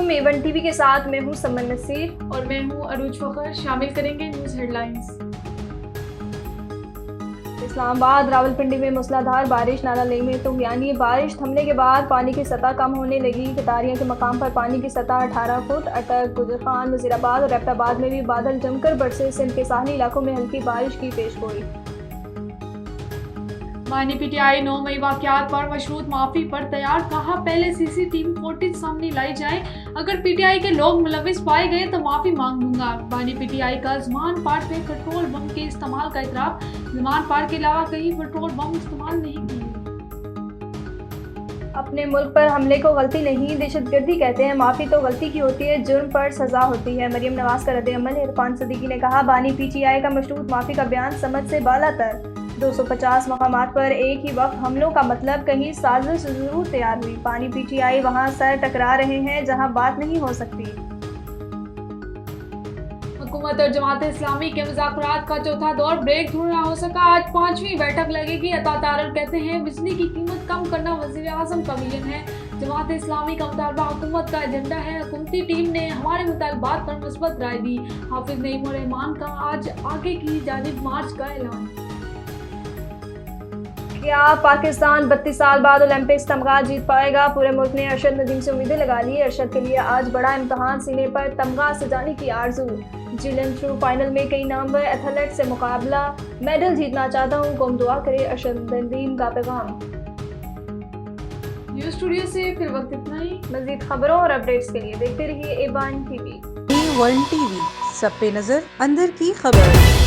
अलैकुम, A1 TV के साथ मैं हूं समन नसीर और मैं हूं अरूज फखर। शामिल करेंगे न्यूज़ हेडलाइंस। इस्लामाबाद रावलपिंडी में मूसलाधार बारिश, नाला लेक में तूफानी बारिश थमने के बाद पानी की सतह कम होने लगी। कतारिया के मकाम पर पानी की सतह 18 फुट। अटक, गुजरखान, वजीराबाद और एबटाबाद में भी बादल जमकर बरसे। सिंध के साहली इलाकों में हल्की बारिश की पेशगोई। मानी पीटीआई 9 मई वाकयात पर मशरूत माफी पर तैयार, कहा पहले सीसीटीवी फुटेज सामने लाई जाए, अगर पीटीआई के लोग मुलविस पाए गए तो माफी मांग लूंगा। बानी पीटीआई का ज़मान पार्क में पेट्रोल बम के इस्तेमाल का इतराफ, ज़मान पार्क के अलावा कहीं पेट्रोल बम इस्तेमाल नहीं किए। अपने मुल्क पर हमले को गलती नहीं, दहशतगर्दी कहते हैं। माफ़ी तो गलती की होती है, जुर्म पर सज़ा होती है। मरियम नवाज का रद्द-ए-अमल। इरफान सदीकी ने कहा, बानी पीटीआई का मशरूत माफ़ी का बयान समझ से बालातर। 250 मकामात पर एक ही वक्त हमलों का मतलब कहीं साजिश जरूर तैयार हुई। पानी पीटीआई वहां सर टकरा रहे हैं जहां बात नहीं हो सकती। हुकूमत और जमात इस्लामी के मुज़ाकरात का चौथा दौर ब्रेक थ्रू ना हो सका, आज 5वीं बैठक लगेगी। अता तारर कहते हैं बिजली की कीमत कम करना वज़ीर आज़म का विजन है। जमात इस्लामी का मुतालबा हुकूमत का एजेंडा है। हुकूमती टीम ने हमारे मुतालबात पर मुस्बत राय दी। हाफिज नईम और रहमान का आज आगे की जानिब मार्च का ऐलान। क्या पाकिस्तान 32 साल बाद ओलंपिक्स तमगा जीत पाएगा? पूरे मुल्क ने अरशद नदीम से उम्मीदें लगा ली। अरशद के लिए आज बड़ा इम्तहान, सीने पर तमगा सजाने की आरजू। जिलन थ्रू फाइनल में कई नामवर एथलीट से मुकाबला, मेडल जीतना चाहता हूँ, कौम दुआ करे। अरशद नदीम का पैगाम। न्यूज़ स्टूडियो से फिर वक्त इतना ही। मजीद खबरों और अपडेट्स के लिए देखते रहिए A1 टीवी। A1 टीवी, सब पे नजर, अंदर की खबर।